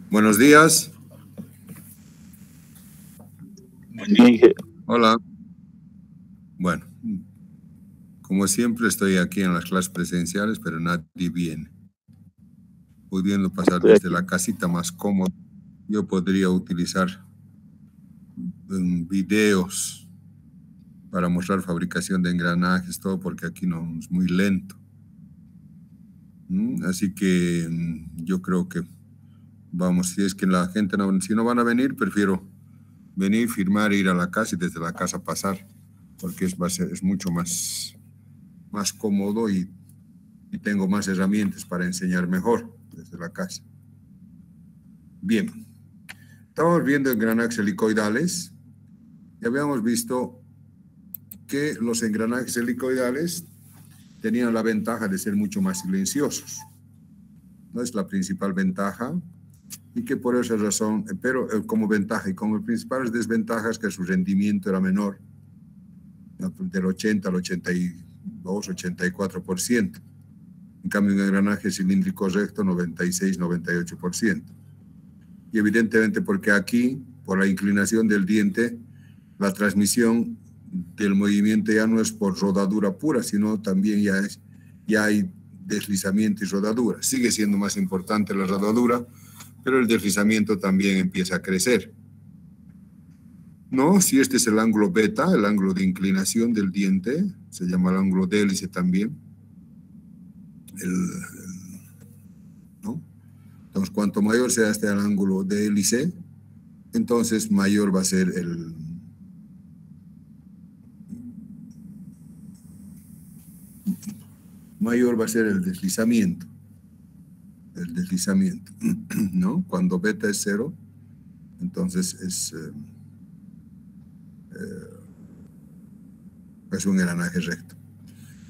Buenos días. Buen día. Hola. Bueno, como siempre estoy aquí en las clases presenciales, pero nadie viene. Pudiendo pasar desde la casita más cómoda, yo podría utilizar videos para mostrar fabricación de engranajes, todo, porque aquí no es muy lento. Así que yo creo que vamos, si es que la gente si no van a venir, prefiero venir, firmar, ir a la casa y desde la casa pasar, porque es mucho más cómodo y tengo más herramientas para enseñar mejor desde la casa. Bien, estamos viendo engranajes helicoidales y habíamos visto que los engranajes helicoidales tenían la ventaja de ser mucho más silenciosos. No es la principal ventaja, y que por esa razón, pero como ventaja y como principales desventajas, que su rendimiento era menor, del 80 al 82, 84%. En cambio, un engranaje cilíndrico recto, 96, 98%. Y evidentemente porque aquí, por la inclinación del diente, la transmisión del movimiento ya no es por rodadura pura, sino también ya hay deslizamiento y rodadura. Sigue siendo más importante la rodadura, pero el deslizamiento también empieza a crecer. ¿No? Si este es el ángulo beta, el ángulo de inclinación del diente, se llama el ángulo de hélice también. ¿No? Entonces, cuanto mayor sea este ángulo de hélice, entonces mayor va a ser el deslizamiento. El deslizamiento, ¿no? Cuando beta es 0, entonces es un engranaje recto.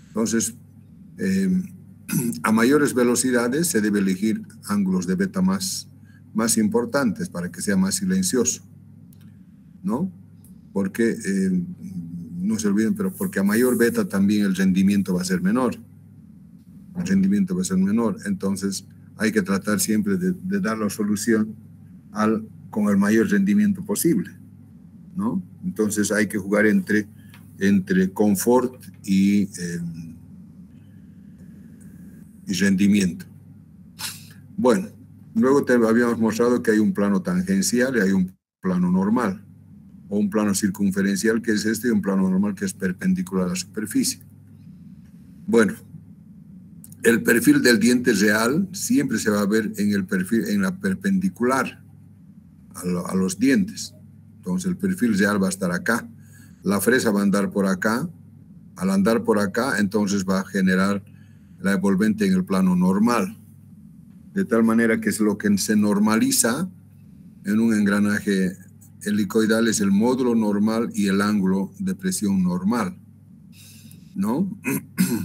Entonces, a mayores velocidades se debe elegir ángulos de beta más importantes para que sea más silencioso, ¿no? Porque, no se olviden, pero porque a mayor beta también el rendimiento va a ser menor. El rendimiento va a ser menor, entonces hay que tratar siempre de dar la solución con el mayor rendimiento posible, ¿no? Entonces hay que jugar entre confort y rendimiento. Bueno, luego te habíamos mostrado que hay un plano tangencial y hay un plano normal, o un plano circunferencial, que es este, y un plano normal que es perpendicular a la superficie. Bueno, el perfil del diente real siempre se va a ver en la perpendicular a los dientes. Entonces el perfil real va a estar acá. La fresa va a andar por acá. Al andar por acá, entonces va a generar la envolvente en el plano normal. De tal manera que es lo que se normaliza en un engranaje helicoidal, es el módulo normal y el ángulo de presión normal, ¿no?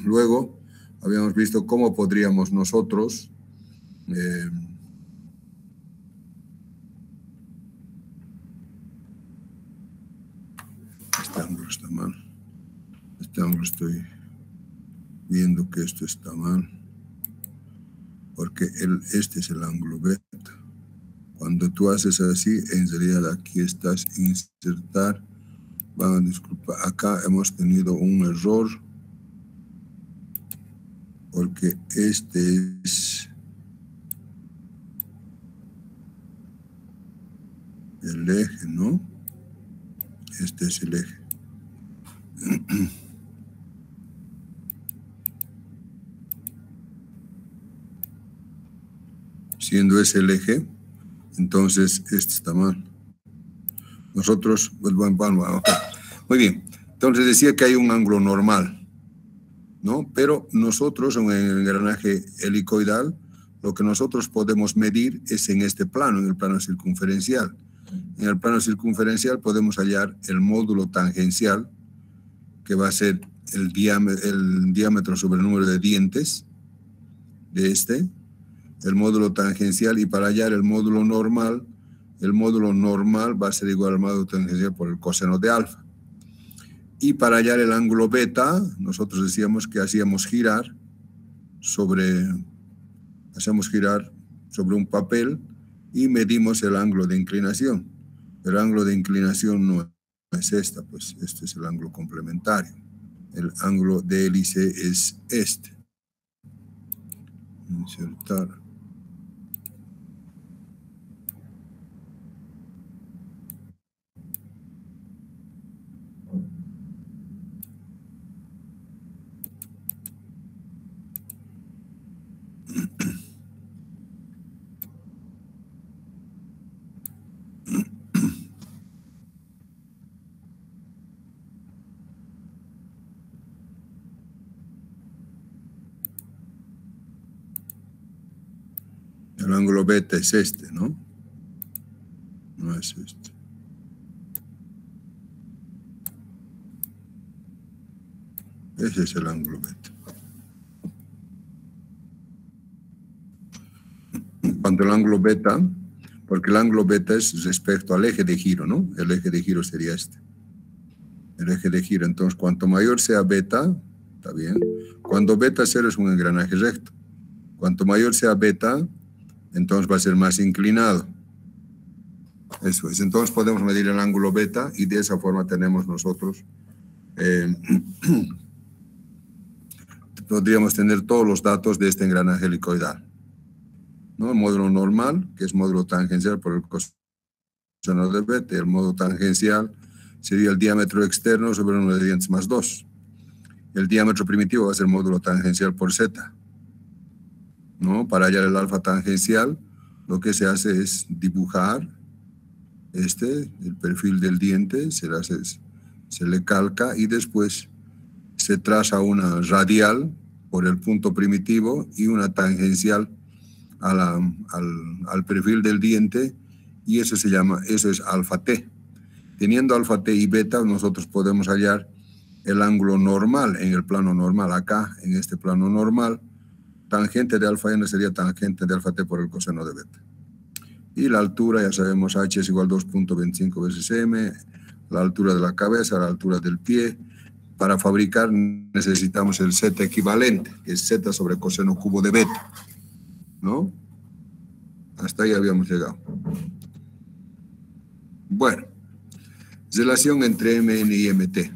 Luego habíamos visto cómo podríamos nosotros este ángulo está mal. Este ángulo estoy viendo que esto está mal, porque este es el ángulo beta. Cuando tú haces así, en realidad aquí estás insertar. Van a disculpar, acá hemos tenido un error, porque este es el eje, ¿no? Este es el eje. Siendo ese el eje, entonces este está mal. Nosotros, pues, bueno, muy bien. Entonces decía que hay un ángulo normal, ¿no? Pero nosotros en el engranaje helicoidal, lo que nosotros podemos medir es en este plano, en el plano circunferencial. En el plano circunferencial podemos hallar el módulo tangencial, que va a ser el diámetro sobre el número de dientes de el módulo tangencial, y para hallar el módulo normal va a ser igual al módulo tangencial por el coseno de alfa. Y para hallar el ángulo beta, nosotros decíamos que hacíamos girar sobre un papel y medimos el ángulo de inclinación. El ángulo de inclinación no es esta, pues este es el ángulo complementario. El ángulo de hélice es este. Insertar. El ángulo beta es este, ¿no? No es este. Ese es el ángulo beta. Cuando el ángulo beta, porque el ángulo beta es respecto al eje de giro, ¿no? El eje de giro sería este. El eje de giro. Entonces, cuanto mayor sea beta, está bien. Cuando beta 0 es un engranaje recto. Cuanto mayor sea beta, entonces va a ser más inclinado. Eso es. Entonces podemos medir el ángulo beta y de esa forma tenemos nosotros, podríamos tener todos los datos de este engranaje helicoidal, ¿no? El módulo normal, que es módulo tangencial por el coseno de beta, y el módulo tangencial sería el diámetro externo sobre el número de dientes más 2. El diámetro primitivo va a ser módulo tangencial por z, ¿no? Para hallar el alfa tangencial, lo que se hace es dibujar el perfil del diente, se le calca y después se traza una radial por el punto primitivo y una tangencial al perfil del diente, y eso es alfa t. Teniendo alfa t y beta, nosotros podemos hallar el ángulo normal en el plano normal. Acá, en este plano normal, tangente de alfa n sería tangente de alfa t por el coseno de beta. Y la altura, ya sabemos, h es igual a 2.25 veces m, la altura de la cabeza, la altura del pie. Para fabricar necesitamos el z equivalente, que es z sobre coseno cubo de beta, ¿no? Hasta ahí habíamos llegado. Bueno, relación entre mn y mt.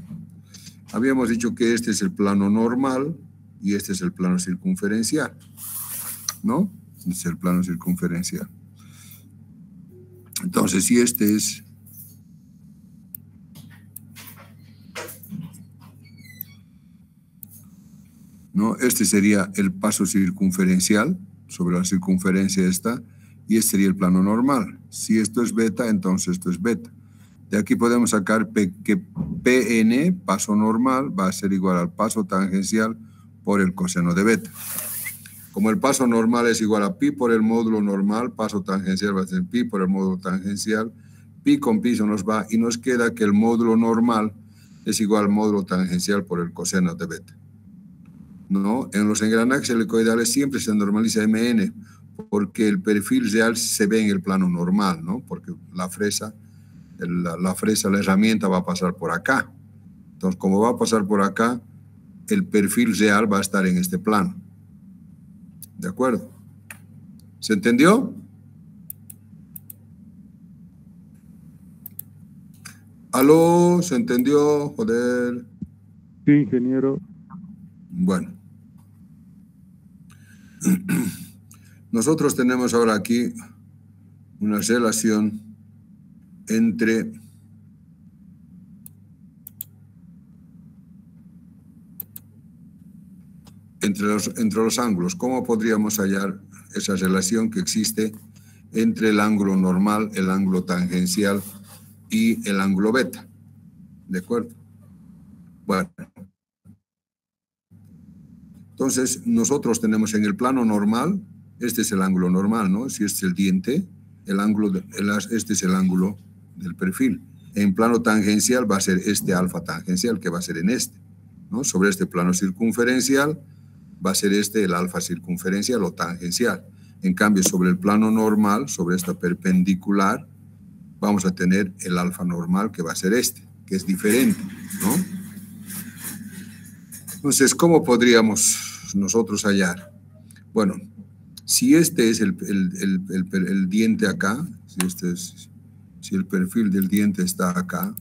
Habíamos dicho que este es el plano normal y este es el plano circunferencial, ¿no? Este es el plano circunferencial. Entonces, si este es ¿no? Este sería el paso circunferencial sobre la circunferencia esta, y este sería el plano normal. Si esto es beta, entonces esto es beta. De aquí podemos sacar que Pn, paso normal, va a ser igual al paso tangencial por el coseno de beta. Como el paso normal es igual a pi por el módulo normal, paso tangencial va a ser pi por el módulo tangencial, pi con pi se nos va y nos queda que el módulo normal es igual al módulo tangencial por el coseno de beta, ¿no? En los engranajes helicoidales siempre se normaliza mn porque el perfil real se ve en el plano normal, ¿no? Porque la herramienta va a pasar por acá. Entonces, como va a pasar por acá, el perfil real va a estar en este plano. ¿De acuerdo? ¿Se entendió? ¿Aló? ¿Se entendió? Joder. Sí, ingeniero. Bueno. Nosotros tenemos ahora aquí una relación entre los ángulos. ¿Cómo podríamos hallar esa relación que existe entre el ángulo normal, el ángulo tangencial y el ángulo beta? ¿De acuerdo? Bueno. Entonces, nosotros tenemos en el plano normal, este es el ángulo normal, ¿no? Si este es el diente, este es el ángulo del perfil. En plano tangencial va a ser este alfa tangencial, que va a ser en este, ¿no? Sobre este plano circunferencial va a ser el alfa circunferencial o tangencial. En cambio, sobre el plano normal, sobre esta perpendicular, vamos a tener el alfa normal, que va a ser este, que es diferente, ¿no? Entonces, ¿cómo podríamos nosotros hallar? Bueno, si este es el diente acá, si el perfil del diente está acá,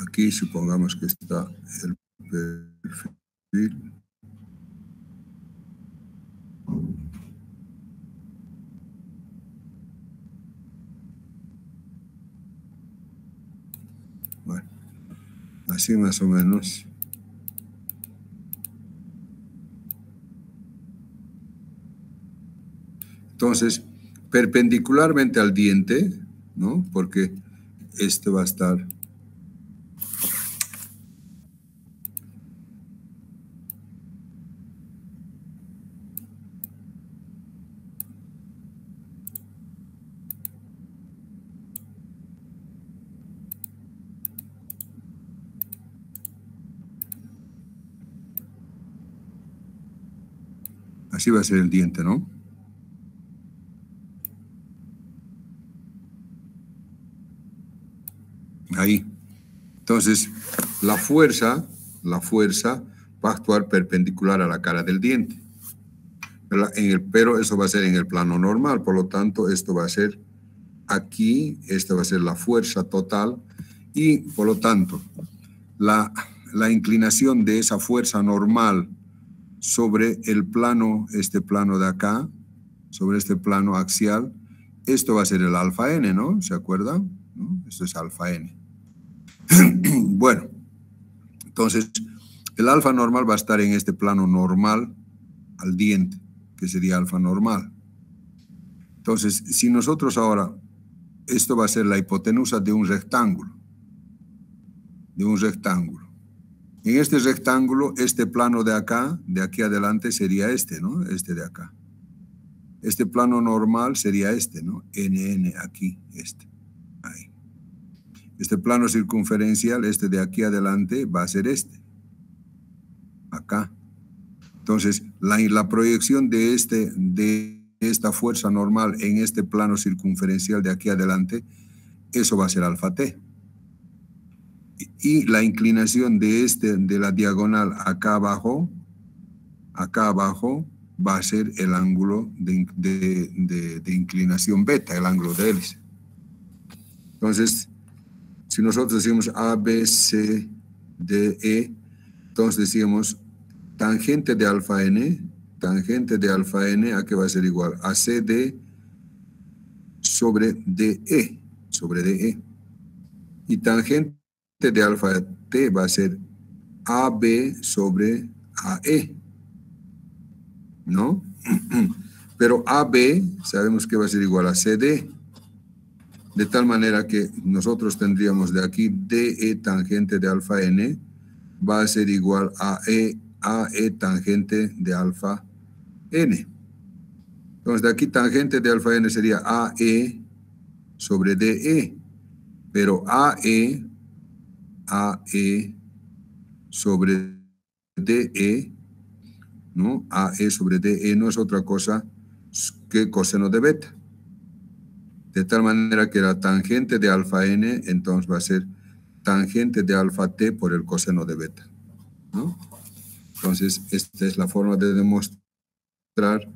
aquí supongamos que está el perfil. Bueno, así más o menos. Entonces, perpendicularmente al diente, ¿no? Porque este va a estar así va a ser el diente, ¿no? Ahí. Entonces, la fuerza va a actuar perpendicular a la cara del diente. Pero eso va a ser en el plano normal, por lo tanto, esto va a ser aquí, esta va a ser la fuerza total y, por lo tanto, la inclinación de esa fuerza normal sobre el plano, este plano de acá, sobre este plano axial, esto va a ser el alfa n, ¿no? ¿Se acuerdan? ¿No? Esto es alfa n. Bueno, entonces, el alfa normal va a estar en este plano normal al diente, que sería alfa normal. Entonces, si nosotros ahora, esto va a ser la hipotenusa de un rectángulo, En este rectángulo, este plano de acá, de aquí adelante, sería este, ¿no? Este de acá. Este plano normal sería este, ¿no? NN aquí, este. Ahí. Este plano circunferencial, este de aquí adelante, va a ser este. Acá. Entonces, la proyección de esta fuerza normal en este plano circunferencial de aquí adelante, eso va a ser alfa t. Y la inclinación de la diagonal acá abajo, va a ser el ángulo de inclinación beta, el ángulo de hélice. Entonces, si nosotros decimos A, B, C, D, E, entonces decimos tangente de alfa n, ¿a qué va a ser igual? A CD sobre DE, Y tangente de alfa t va a ser AB sobre AE, ¿no? Pero AB sabemos que va a ser igual a CD, de tal manera que nosotros tendríamos de aquí DE tangente de alfa n va a ser igual a AE tangente de alfa n. Entonces de aquí tangente de alfa n sería AE sobre DE, pero AE sobre DE, ¿no? AE sobre DE no es otra cosa que coseno de beta. De tal manera que la tangente de alfa n entonces va a ser tangente de alfa t por el coseno de beta, ¿no? Entonces, esta es la forma de demostrar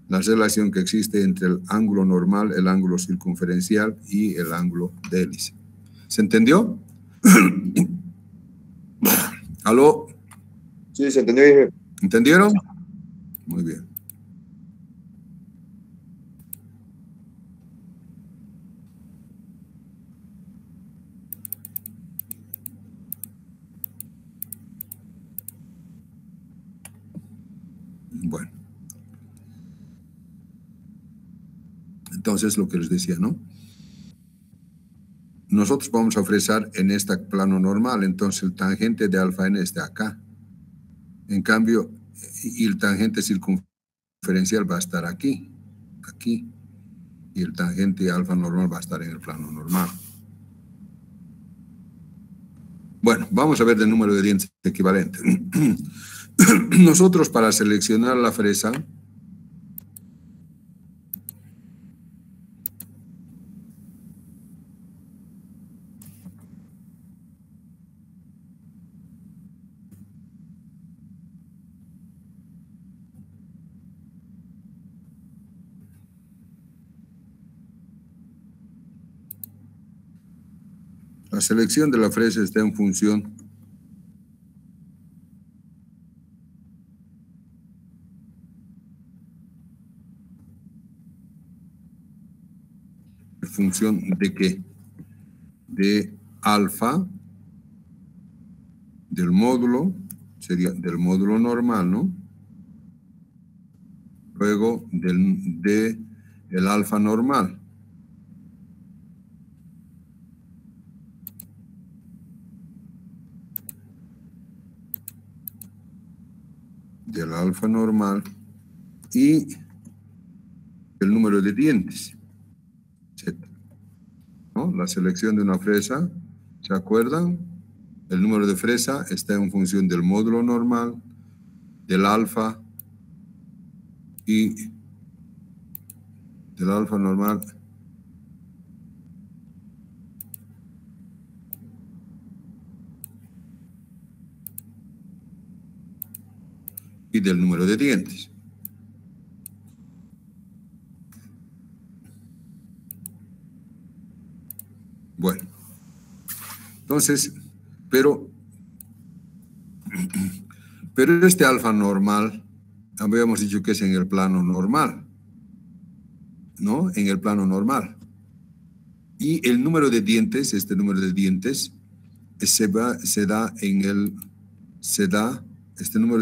la relación que existe entre el ángulo normal, el ángulo circunferencial y el ángulo de hélice. ¿Se entendió? ¿Aló? Sí, se entendió. ¿Entendieron? Muy bien. Bueno. Entonces, lo que les decía, ¿no? Nosotros vamos a ofrecer en este plano normal, entonces el tangente de alfa n está acá. En cambio, y el tangente circunferencial va a estar aquí, y el tangente alfa normal va a estar en el plano normal. Bueno, vamos a ver el número de dientes equivalente. Nosotros, para seleccionar la fresa, La selección de la fresa está en función de qué? De alfa del módulo, sería del módulo normal, ¿no? Luego de el alfa normal. Del alfa normal y el número de dientes, Z, ¿no? La selección de una fresa, ¿se acuerdan? El número de fresa está en función del módulo normal, del alfa y del alfa normal y del número de dientes. Bueno, entonces, pero este alfa normal, habíamos dicho que es en el plano normal, ¿no? En el plano normal. Y el número de dientes, este número de dientes, este número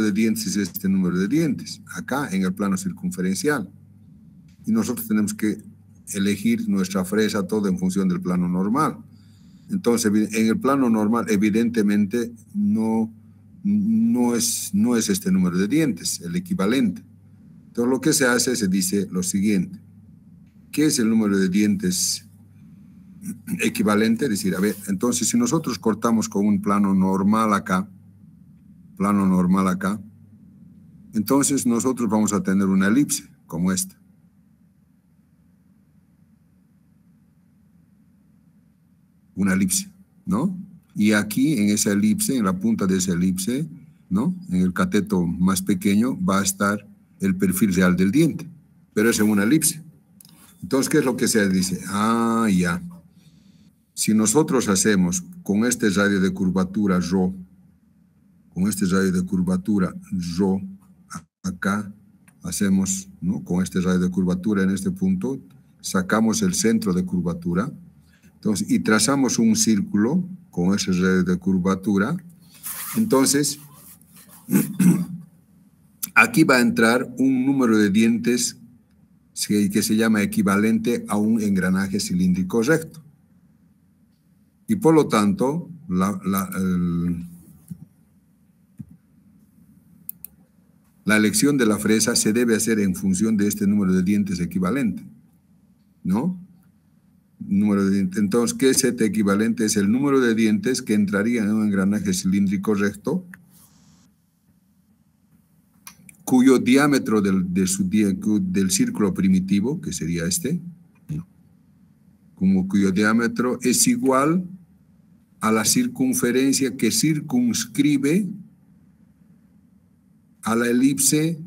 de dientes es este número de dientes, acá en el plano circunferencial. Y nosotros tenemos que elegir nuestra fresa todo en función del plano normal. Entonces, en el plano normal, evidentemente, no es este número de dientes, el equivalente. Entonces, lo que se hace, se dice lo siguiente. ¿Qué es el número de dientes equivalente? Es decir, a ver, entonces, si nosotros cortamos con un plano normal acá, entonces nosotros vamos a tener una elipse, como esta. Una elipse, ¿no? Y aquí en esa elipse, en la punta de esa elipse, ¿no? En el cateto más pequeño va a estar el perfil real del diente, pero es en una elipse. Entonces, ¿qué es lo que se dice? Ah, ya. Si nosotros hacemos con este radio de curvatura ρ, acá hacemos, ¿no? Con este radio de curvatura en este punto, sacamos el centro de curvatura. Entonces, y trazamos un círculo con ese radio de curvatura. Entonces, aquí va a entrar un número de dientes que se llama equivalente a un engranaje cilíndrico recto. Y por lo tanto, la elección de la fresa se debe hacer en función de este número de dientes equivalente, ¿no? Número de dientes. Entonces, ¿qué Z equivalente? Es el número de dientes que entraría en un engranaje cilíndrico recto, cuyo diámetro del círculo primitivo, que sería este, cuyo diámetro es igual a la circunferencia que circunscribe a la elipse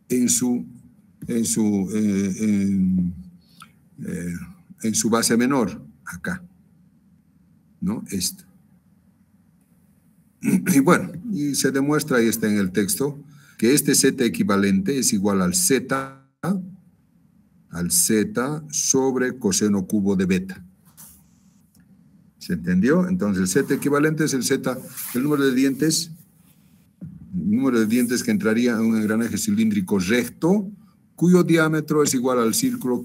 en su base menor, acá, ¿no? Esto. Y bueno, y se demuestra, ahí está en el texto, que este Z equivalente es igual al Z sobre coseno cubo de beta. ¿Se entendió? Entonces el Z equivalente es el número de dientes que entraría en un engranaje cilíndrico recto, cuyo diámetro es igual al círculo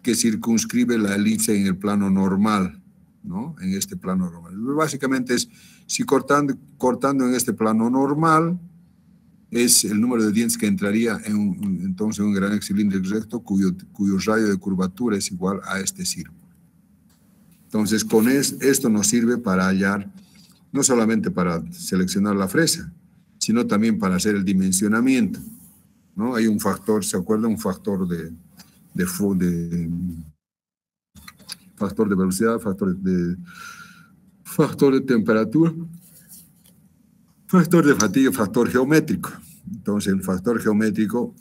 que circunscribe la elipse en el plano normal, ¿no? En este plano normal. Básicamente es, si cortando en este plano normal, es el número de dientes que entraría entonces en un engranaje cilíndrico recto cuyo radio de curvatura es igual a este círculo. Entonces, con esto nos sirve para hallar, no solamente para seleccionar la fresa, sino también para hacer el dimensionamiento, ¿no? Hay un factor, ¿se acuerda? Un factor de velocidad, factor de temperatura, factor de fatiga, factor geométrico. Entonces, el factor geométrico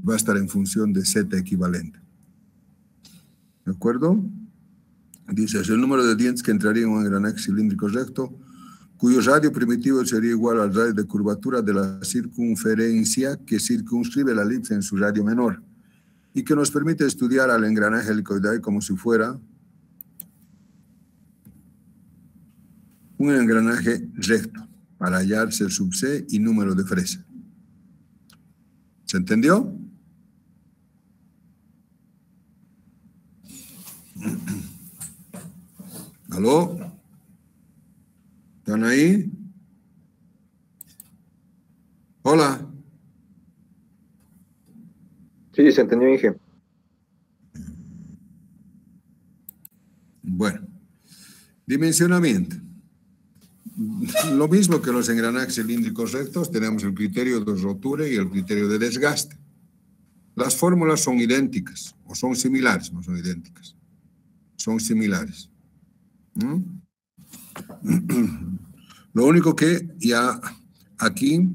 va a estar en función de Z equivalente. ¿De acuerdo? Dice, es el número de dientes que entraría en un engranaje cilíndrico recto, cuyo radio primitivo sería igual al radio de curvatura de la circunferencia que circunscribe la elipse en su radio menor, y que nos permite estudiar al engranaje helicoidal como si fuera un engranaje recto, para hallarse el sub C y número de fresa. ¿Se entendió? ¿Aló? ¿Están ahí? Hola. Sí, se entendió, Inge. Bueno, dimensionamiento. Lo mismo que los engranajes cilíndricos rectos, tenemos el criterio de rotura y el criterio de desgaste. Las fórmulas son idénticas, o son similares, no son idénticas. Son similares. Lo único que ya aquí,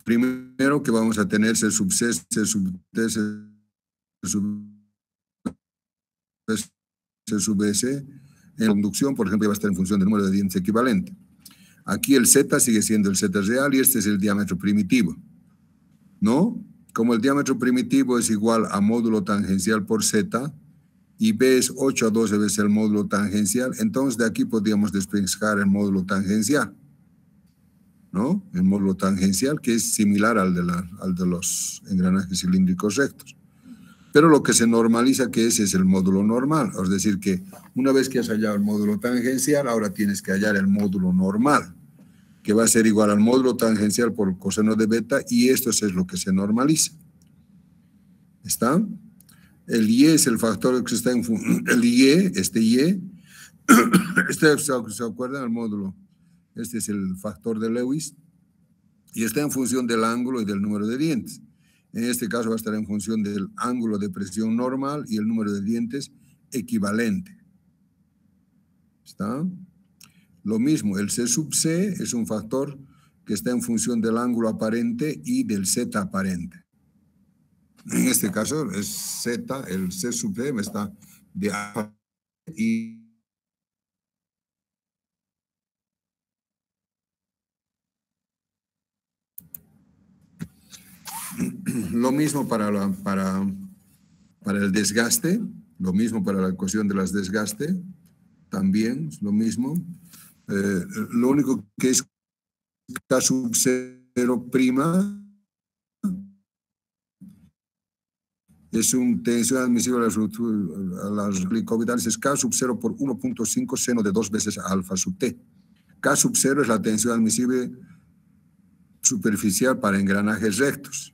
primero que vamos a tener C sub C, C sub D, C sub S, en conducción, por ejemplo, va a estar en función del número de dientes equivalente. Aquí el Z sigue siendo el Z real y este es el diámetro primitivo, ¿no? Como el diámetro primitivo es igual a módulo tangencial por Z y B es 8 a 12 veces el módulo tangencial, entonces de aquí podríamos despejar el módulo tangencial, ¿no? El módulo tangencial que es similar al de los engranajes cilíndricos rectos. Pero lo que se normaliza que es el módulo normal, es decir que una vez que has hallado el módulo tangencial, ahora tienes que hallar el módulo normal, que va a ser igual al módulo tangencial por coseno de beta, y esto es lo que se normaliza. ¿Está? El Y es el factor que está en el Y, este Y, ¿se acuerdan del módulo? Este es el factor de Lewis, y está en función del ángulo y del número de dientes. En este caso va a estar en función del ángulo de presión normal y el número de dientes equivalente. ¿Está? Lo mismo, el C sub C es un factor que está en función del ángulo aparente y del Z aparente. En este caso es Z, el C sub C está de alfa y lo mismo para el desgaste, lo mismo para la ecuación de las desgaste, también lo mismo. Lo único que es K sub 0 prima es un tensión admisible a las helicoidales, es K sub 0 por 1.5 seno de 2 veces alfa sub T. K sub 0 es la tensión admisible superficial para engranajes rectos.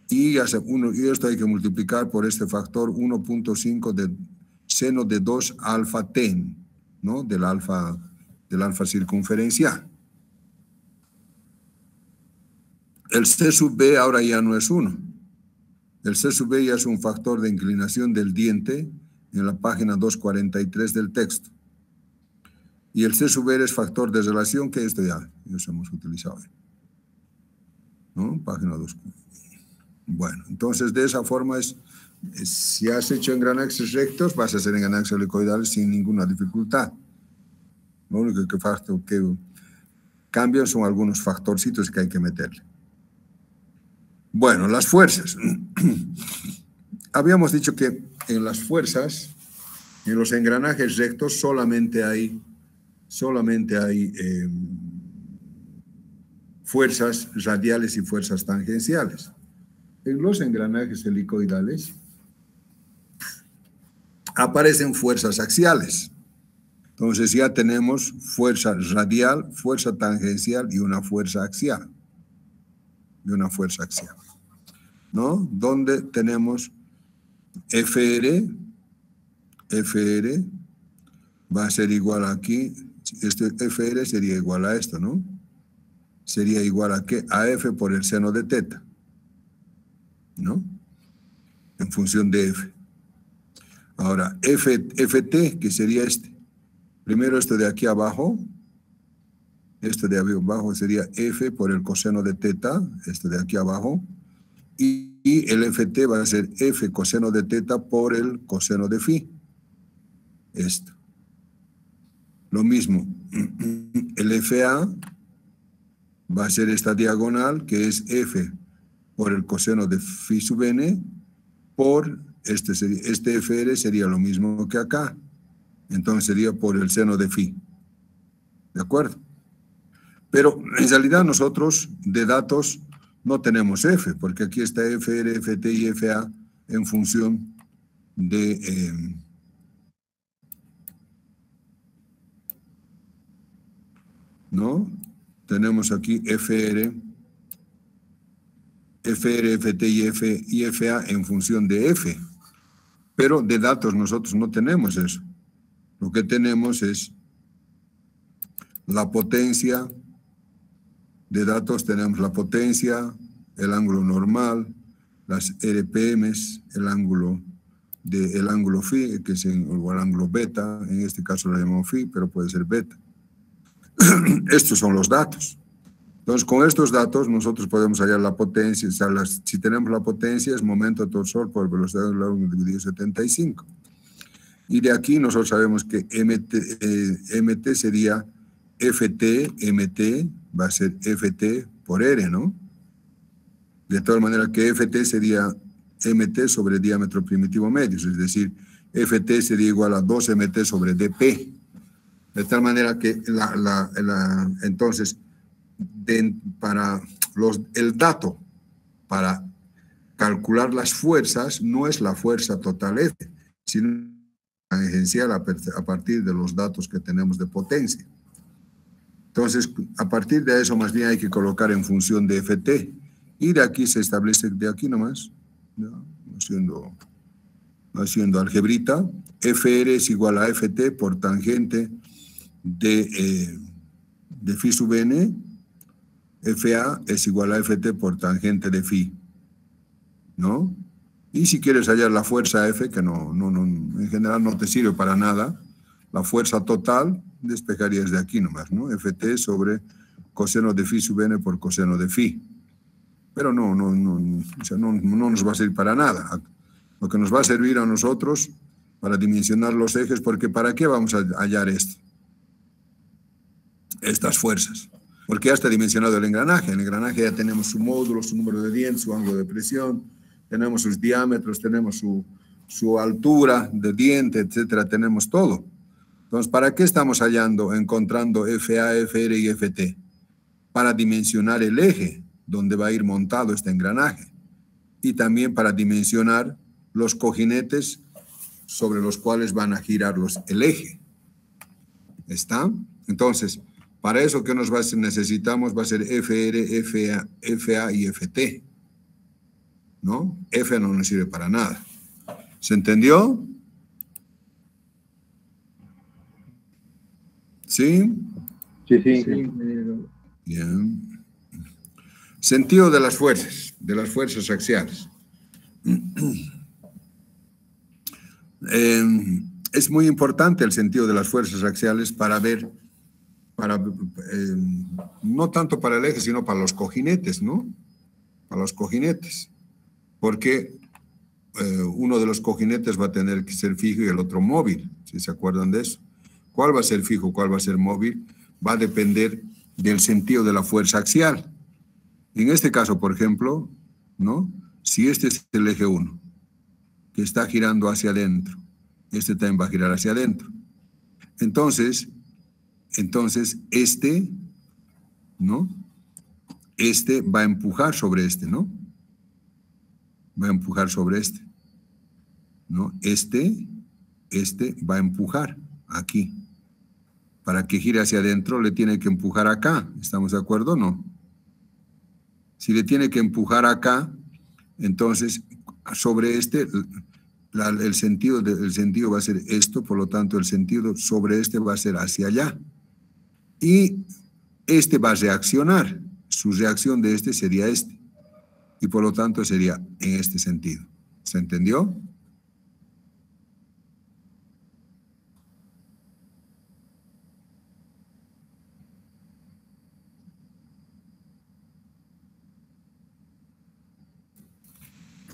Y esto hay que multiplicar por este factor 1.5 de seno de 2 alfa T, ¿no? Del alfa circunferencial. El C sub B ahora ya no es 1. El C sub B ya es un factor de inclinación del diente en la página 243 del texto. Y el C sub B es factor de relación, que esto ya hemos utilizado. ¿No? Página 2. Bueno, entonces de esa forma si has hecho engranajes rectos, vas a hacer engranajes helicoidales sin ninguna dificultad. Lo único que cambian son algunos factorcitos que hay que meterle. Bueno, las fuerzas. Habíamos dicho que en las fuerzas, en los engranajes rectos, solamente hay fuerzas radiales y fuerzas tangenciales. En los engranajes helicoidales aparecen fuerzas axiales. Entonces ya tenemos fuerza radial, fuerza tangencial y una fuerza axial. ¿No? Donde tenemos FR va a ser igual aquí, este FR sería igual a esto, ¿no? Sería igual a ¿qué? A F por el seno de teta, ¿no? En función de F. Ahora, FT, que sería este. Primero esto de aquí abajo, esto de abajo sería F por el coseno de teta, esto de aquí abajo, y el FT va a ser F coseno de teta por el coseno de phi. Esto. lo mismo. El FA va a ser esta diagonal, que es F por el coseno de phi sub n, por este FR sería lo mismo que acá. Entonces sería por el seno de phi. ¿De acuerdo? Pero en realidad nosotros de datos no tenemos F, porque aquí está FR, FT y FA en función de... ¿no? Tenemos aquí FR, FT y FA en función de F. Pero de datos nosotros no tenemos eso. Lo que tenemos es la potencia. De datos tenemos la potencia, el ángulo normal, las RPMs, el ángulo phi, que es el ángulo beta, en este caso lo llamamos phi, pero puede ser beta. Estos son los datos. Entonces, con estos datos nosotros podemos hallar la potencia. O sea, si tenemos la potencia, es momento torsor por velocidad del ángulo dividido 75. Y de aquí nosotros sabemos que MT sería FT, MT va a ser FT por R, ¿no? De tal manera que FT sería MT sobre diámetro primitivo medio, es decir, FT sería igual a 2MT sobre DP. De tal manera que entonces, el dato para calcular las fuerzas no es la fuerza total F, sino tangencial a partir de los datos que tenemos de potencia. Entonces, a partir de eso, más bien hay que colocar en función de FT. Y de aquí se establece, de aquí nomás, ¿no? haciendo algebrita, FR es igual a FT por tangente de phi sub n, FA es igual a FT por tangente de phi, ¿no? Y si quieres hallar la fuerza F, que en general no te sirve para nada, la fuerza total despejarías de aquí nomás, ¿no? FT sobre coseno de phi sub n por coseno de phi. Pero no nos va a servir para nada. Lo que nos va a servir a nosotros para dimensionar los ejes, porque ¿para qué vamos a hallar esto? Estas fuerzas. Porque ya está dimensionado el engranaje. En el engranaje ya tenemos su módulo, su número de dientes, su ángulo de presión, tenemos sus diámetros, tenemos su altura de diente, etcétera, tenemos todo. Entonces, ¿para qué estamos encontrando FA, FR y FT? Para dimensionar el eje donde va a ir montado este engranaje y también para dimensionar los cojinetes sobre los cuales van a girar el eje. ¿Está? Entonces, para eso que necesitamos va a ser FR, FA y FT. ¿No? F no nos sirve para nada. ¿Se entendió? ¿Sí? Sí. Bien. Sentido de las fuerzas axiales. Es muy importante el sentido de las fuerzas axiales para ver, no tanto para el eje, sino para los cojinetes, ¿no? Para los cojinetes. Porque uno de los cojinetes va a tener que ser fijo y el otro móvil, si se acuerdan de eso. ¿Cuál va a ser fijo, cuál va a ser móvil? Va a depender del sentido de la fuerza axial. En este caso, por ejemplo, ¿no? Si este es el eje 1, que está girando hacia adentro, este también va a girar hacia adentro. Entonces este, ¿no? Este va a empujar sobre este, ¿no? Va a empujar sobre este, ¿no? Este va a empujar aquí. Para que gire hacia adentro le tiene que empujar acá. ¿Estamos de acuerdo o no? Si le tiene que empujar acá, entonces sobre este, el sentido va a ser esto, por lo tanto el sentido sobre este va a ser hacia allá. Y este va a reaccionar. Su reacción de este sería este. Y por lo tanto sería en este sentido. ¿Se entendió?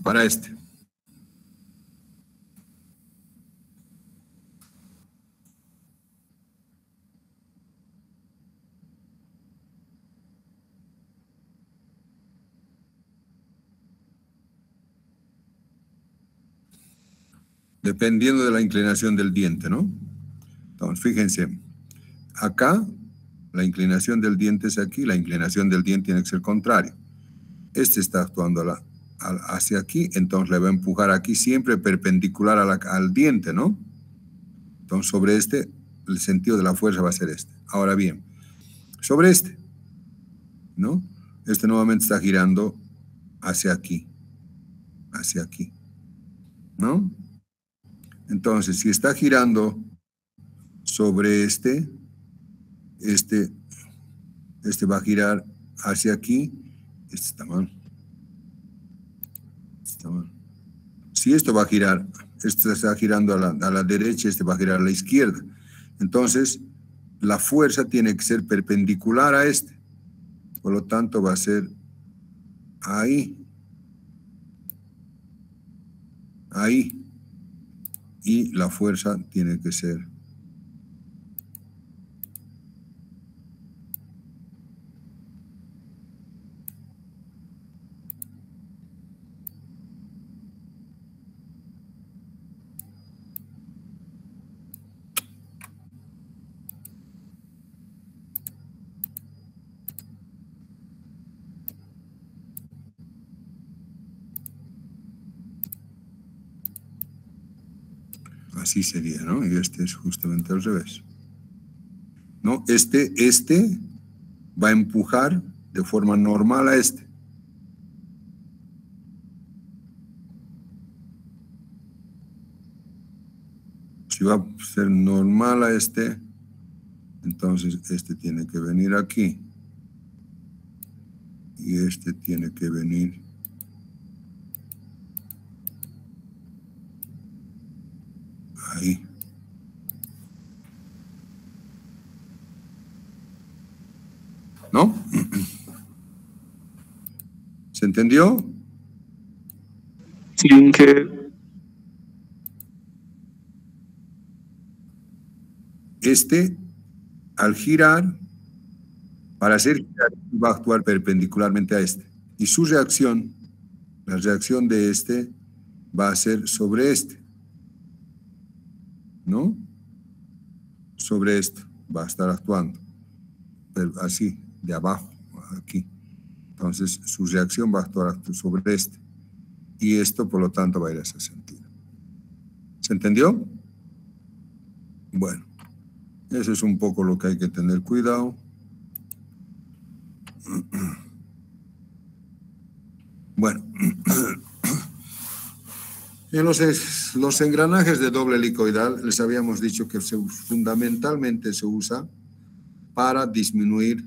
Para este. dependiendo de la inclinación del diente, ¿no? Entonces, fíjense, acá la inclinación del diente es aquí, la inclinación del diente tiene que ser contrario. Este está actuando hacia aquí, entonces le va a empujar aquí siempre perpendicular al diente, ¿no? Entonces, sobre este, el sentido de la fuerza va a ser este. Ahora bien, sobre este, ¿no? Este nuevamente está girando hacia aquí, ¿no? Entonces, si está girando sobre este va a girar hacia aquí, este está mal. Si esto va a girar, este está girando a la derecha, este va a girar a la izquierda. Entonces, la fuerza tiene que ser perpendicular a este. Por lo tanto, va a ser ahí. Y la fuerza tiene que ser así sería, ¿no? Y este es justamente al revés. ¿No? Este va a empujar de forma normal a este. Si va a ser normal a este, entonces este tiene que venir aquí. Y este tiene que venir ahí. ¿No? ¿Se entendió? Sí, que Este, al girar, para hacer girar, va a actuar perpendicularmente a este. Y su reacción, la reacción de este, va a ser sobre este. ¿No? Sobre esto va a estar actuando. Pero así, de abajo, aquí. Entonces, su reacción va a actuar sobre este. Y esto, por lo tanto, va a ir a ese sentido. ¿Se entendió? Bueno, eso es un poco lo que hay que tener cuidado. Bueno, en los engranajes de doble helicoidal les habíamos dicho que fundamentalmente se usa para disminuir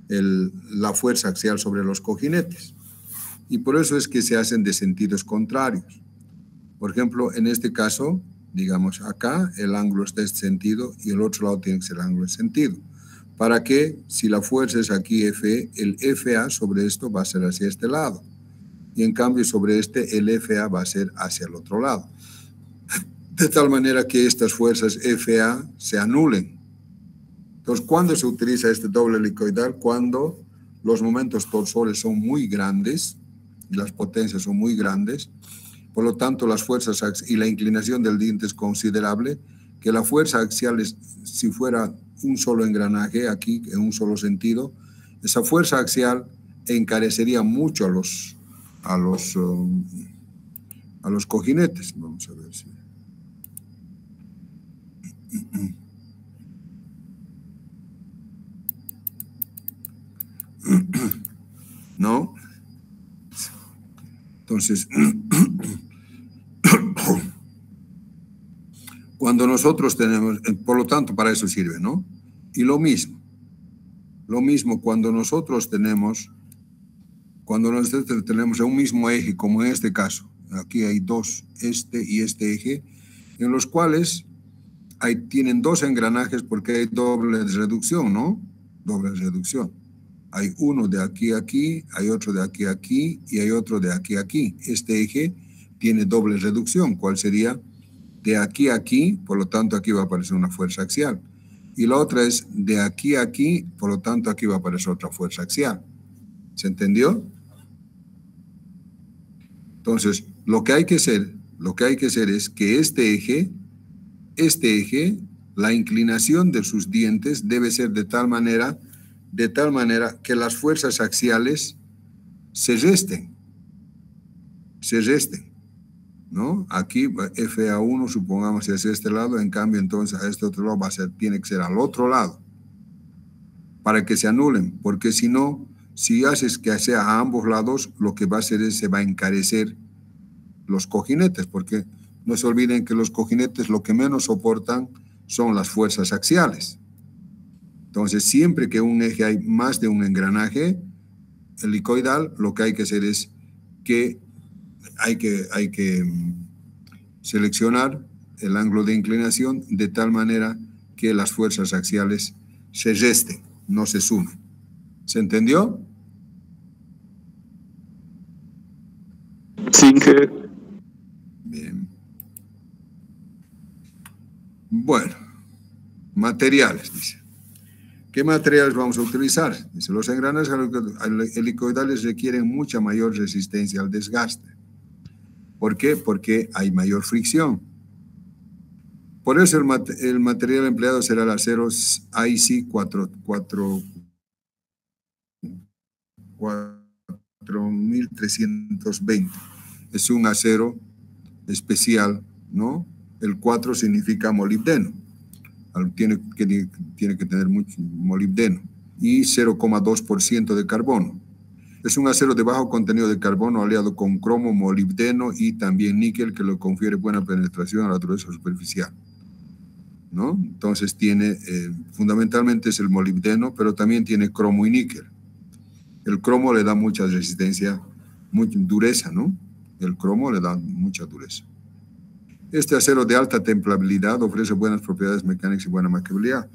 la fuerza axial sobre los cojinetes. Y por eso es que se hacen de sentidos contrarios. Por ejemplo, en este caso, digamos, acá el ángulo está en este sentido y el otro lado tiene que ser el ángulo en sentido. Para que, si la fuerza es aquí Fe, el FA sobre esto va a ser hacia este lado. Y en cambio, sobre este, el FA va a ser hacia el otro lado. De tal manera que estas fuerzas FA se anulen. Entonces, ¿cuándo se utiliza este doble helicoidal? Cuando los momentos torsores son muy grandes y las potencias son muy grandes. Por lo tanto, las fuerzas y la inclinación del diente es considerable, que la fuerza axial, si fuera un solo engranaje aquí, en un solo sentido, esa fuerza axial encarecería mucho a los cojinetes. Vamos a ver si... ¿No? Entonces, cuando nosotros tenemos, por lo tanto, para eso sirve, ¿no? Y lo mismo cuando nosotros tenemos un mismo eje, como en este caso, aquí hay dos, este y este eje, en los cuales tienen dos engranajes porque hay doble reducción, ¿no? Doble reducción. Hay uno de aquí a aquí, hay otro de aquí a aquí y hay otro de aquí a aquí. Este eje tiene doble reducción. ¿Cuál sería? De aquí a aquí, por lo tanto aquí va a aparecer una fuerza axial. Y la otra es de aquí a aquí, por lo tanto aquí va a aparecer otra fuerza axial. ¿Se entendió? Entonces, lo que hay que hacer es que este eje, la inclinación de sus dientes debe ser de tal manera que las fuerzas axiales se resten, ¿no? Aquí FA1, supongamos que es este lado, en cambio entonces a este otro lado tiene que ser al otro lado, para que se anulen, porque si no, si haces que sea a ambos lados, lo que va a hacer es se va a encarecer los cojinetes, porque no se olviden que los cojinetes lo que menos soportan son las fuerzas axiales. Entonces, siempre que un eje hay más de un engranaje helicoidal, lo que hay que hacer es que hay que seleccionar el ángulo de inclinación de tal manera que las fuerzas axiales se resten, no se sumen. ¿Se entendió? Sí, que Bien. Bueno, materiales, dice. ¿Qué materiales vamos a utilizar? Dice, los engranajes helicoidales requieren mucha mayor resistencia al desgaste. ¿Por qué? Porque hay mayor fricción. Por eso el material empleado será el acero IC 4320. Es un acero especial, ¿no? El 4 significa molibdeno. Tiene que tener mucho molibdeno y 0,2% de carbono. Es un acero de bajo contenido de carbono aliado con cromo, molibdeno y también níquel, que le confiere buena penetración a la dureza superficial, ¿no? Entonces tiene, fundamentalmente es el molibdeno, pero también tiene cromo y níquel. El cromo le da mucha resistencia, mucha dureza, ¿no? El cromo le da mucha dureza. Este acero de alta templabilidad ofrece buenas propiedades mecánicas y buena maqueabilidad.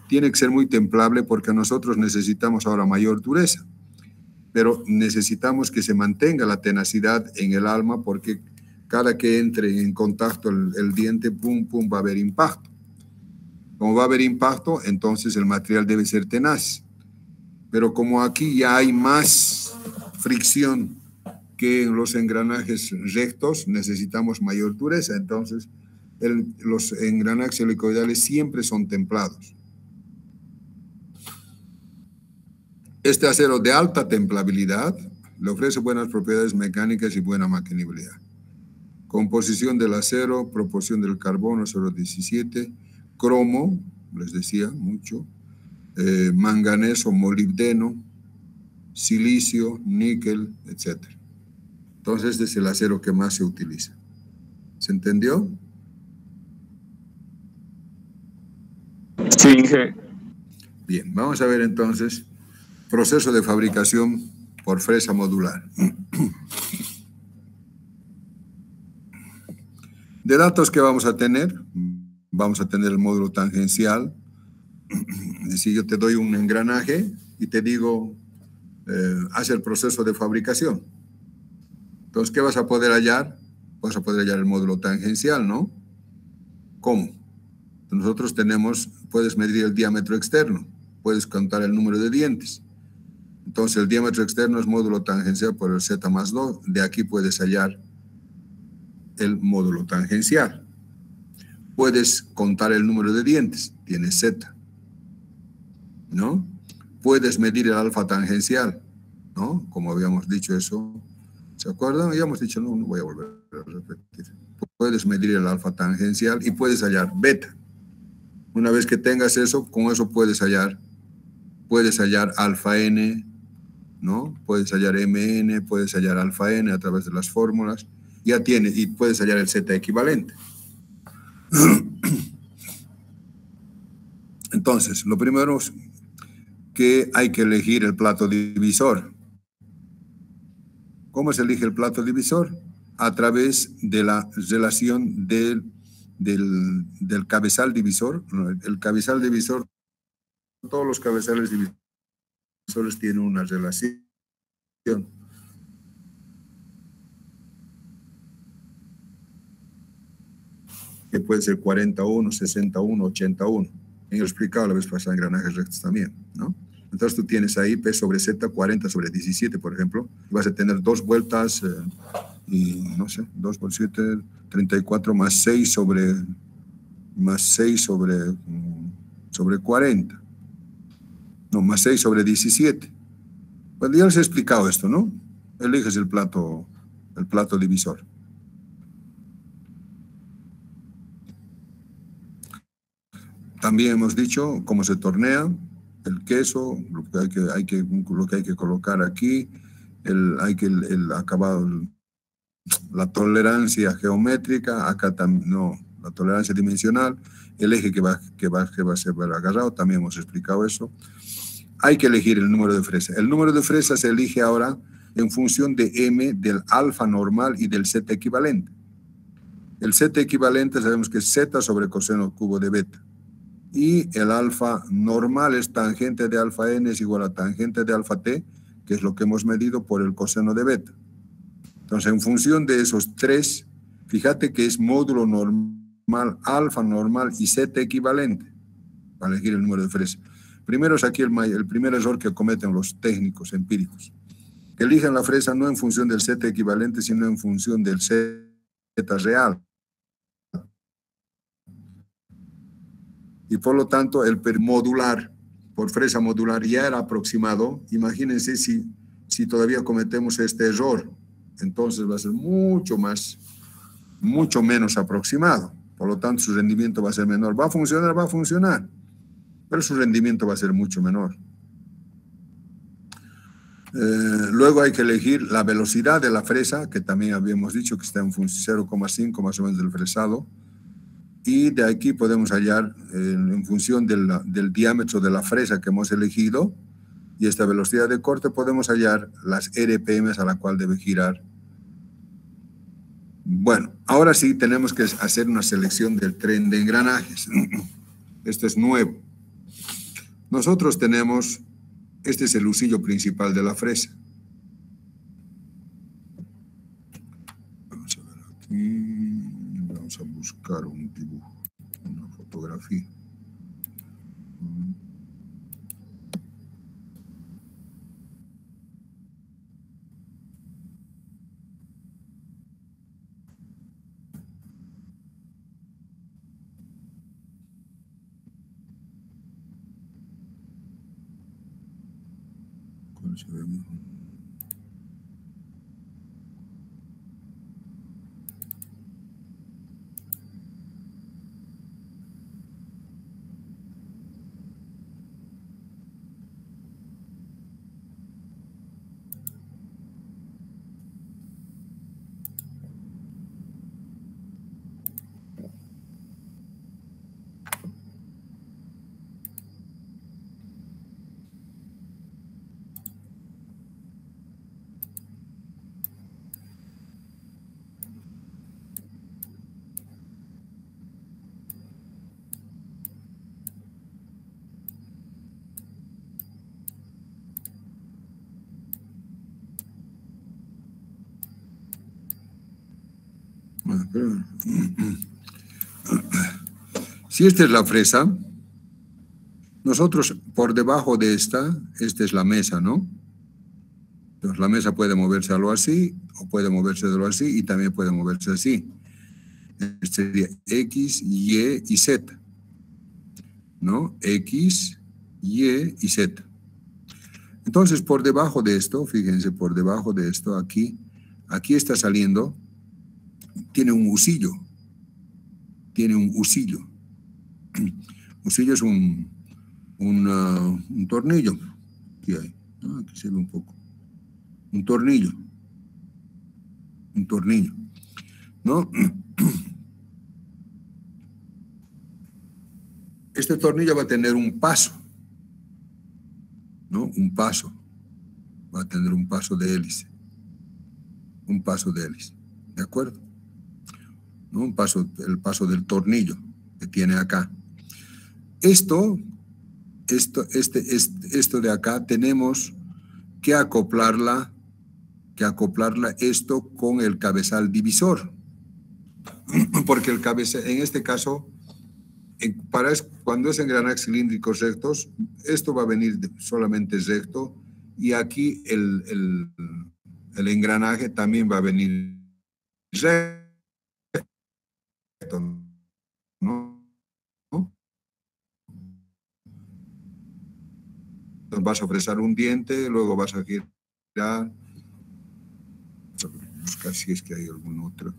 Tiene que ser muy templable porque nosotros necesitamos ahora mayor dureza, pero necesitamos que se mantenga la tenacidad en el alma porque cada que entre en contacto el diente, pum, pum, va a haber impacto. Como va a haber impacto, entonces el material debe ser tenaz. Pero como aquí ya hay más fricción que en los engranajes rectos, necesitamos mayor dureza. Entonces, los engranajes helicoidales siempre son templados. Este acero de alta templabilidad le ofrece buenas propiedades mecánicas y buena maquinabilidad. Composición del acero, proporción del carbono 0,17, cromo, les decía mucho, manganeso, molibdeno, silicio, níquel, etc. Entonces, este es el acero que más se utiliza. ¿Se entendió? sí, Inge. Bien, vamos a ver entonces proceso de fabricación por fresa modular. De datos que vamos a tener el módulo tangencial. Si yo te doy un engranaje y te digo, haz el proceso de fabricación. Entonces, ¿qué vas a poder hallar? Vas a poder hallar el módulo tangencial, ¿no? ¿Cómo? Nosotros puedes medir el diámetro externo, puedes contar el número de dientes. Entonces, el diámetro externo es módulo tangencial por el Z más 2. De aquí puedes hallar el módulo tangencial. Puedes contar el número de dientes, tienes Z, ¿no? Puedes medir el alfa tangencial, ¿no? Como habíamos dicho eso. ¿Se acuerdan? Ya hemos dicho, no voy a volver a repetir. Puedes medir el alfa tangencial y puedes hallar beta. Una vez que tengas eso, con eso puedes hallar alfa n, ¿no? Puedes hallar mn, puedes hallar alfa n a través de las fórmulas. Ya tienes, y puedes hallar el z equivalente. Entonces, lo primero es que hay que elegir el plato divisor. ¿Cómo se elige el plato divisor? A través de la relación del cabezal divisor. El cabezal divisor, todos los cabezales divisores tienen una relación. Que puede ser 41, 61, 81. He explicado la vez pasada engranajes rectos también, ¿no? Entonces tú tienes ahí P sobre Z 40 sobre 17, por ejemplo. Vas a tener 2 vueltas y no sé, 2 por 7, 34 más 6 sobre 40. No, más 6 sobre 17. Pues ya les he explicado esto, ¿no? Eliges el plato divisor. También hemos dicho cómo se tornea el queso, lo que hay que colocar aquí, el acabado, la tolerancia geométrica, acá también, no, la tolerancia dimensional, el eje que va a ser agarrado, también hemos explicado eso. Hay que elegir el número de fresa. El número de fresa se elige ahora en función de m, del alfa normal y del z equivalente. El z equivalente sabemos que es z sobre coseno cubo de beta. Y el alfa normal es tangente de alfa n es igual a tangente de alfa t, que es lo que hemos medido por el coseno de beta. Entonces, en función de esos tres, fíjate que es módulo normal, alfa normal y z equivalente para elegir el número de fresa. Primero es aquí el primer error que cometen los técnicos empíricos. Que eligen la fresa no en función del z equivalente, sino en función del z real. Y por lo tanto, el modular, por fresa modular, ya era aproximado. Imagínense si todavía cometemos este error. Entonces va a ser mucho menos aproximado. Por lo tanto, su rendimiento va a ser menor. ¿Va a funcionar? Pero su rendimiento va a ser mucho menor. Luego hay que elegir la velocidad de la fresa, que también habíamos dicho que está en 0,5 más o menos del fresado. Y de aquí podemos hallar, en función del diámetro de la fresa que hemos elegido, y esta velocidad de corte, podemos hallar las RPMs a la cual debe girar. Bueno, ahora sí tenemos que hacer una selección del tren de engranajes. Este es nuevo. Nosotros tenemos, este es el husillo principal de la fresa. Vamos a ver aquí, vamos a buscar un dibujo, una fotografía. ¿Cuál se ve mejor? Si esta es la fresa, nosotros por debajo de esta es la mesa, ¿no? Entonces la mesa puede moverse algo así, o puede moverse algo así, y también puede moverse así. Este sería X, Y y Z, ¿no? X, Y y Z. Entonces, por debajo de esto, fíjense, por debajo de esto, aquí está saliendo, tiene un husillo. Tiene un husillo. Husillo es un tornillo. Aquí hay, ¿no? Aquí se ve un poco. Un tornillo, ¿no? Este tornillo va a tener un paso, ¿no? Un paso. Va a tener un paso de hélice. Un paso de hélice, ¿de acuerdo? ¿No? El paso del tornillo que tiene acá. Esto de acá tenemos que acoplarla esto con el cabezal divisor, porque el cabezal, en este caso, cuando es engranajes cilíndricos rectos, esto va a venir solamente recto, y aquí el engranaje también va a venir recto, ¿no? Entonces vas a fresar un diente, luego vas a girar, buscar si es que hay algún otro.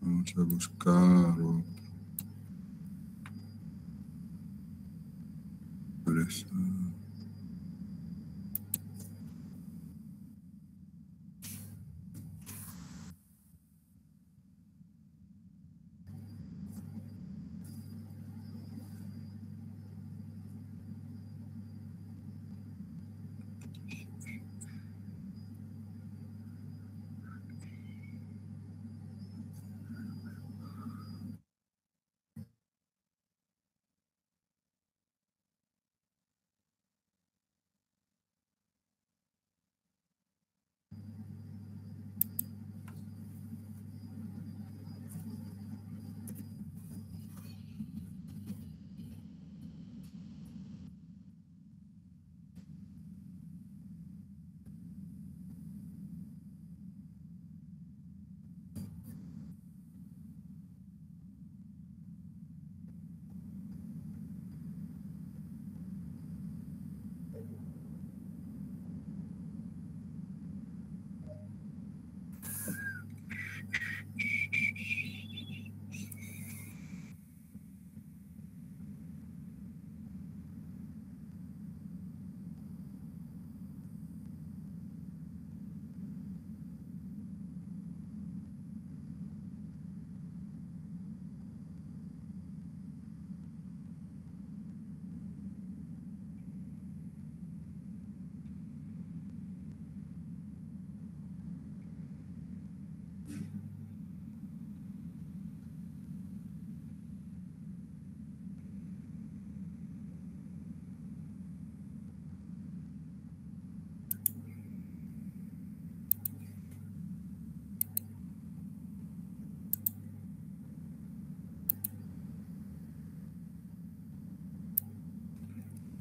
Vamos a buscar presa.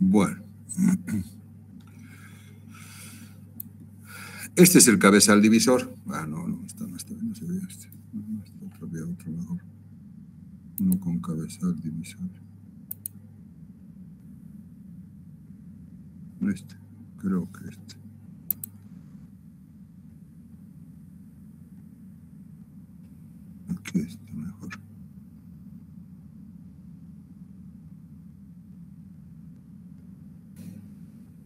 Bueno, este es el cabezal divisor. Ah, no, está bien, no se ve este. Había otro mejor. Uno con cabezal divisor. Este, creo que este. Aquí está mejor.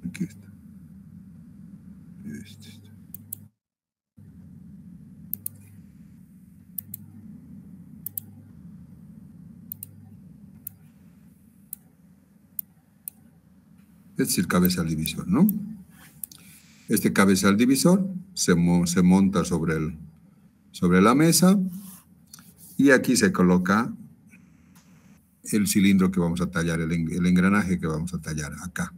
Aquí está. Este está. Este es el cabezal divisor, ¿no? Este cabezal divisor se monta sobre la mesa y aquí se coloca el cilindro que vamos a tallar, el engranaje que vamos a tallar acá.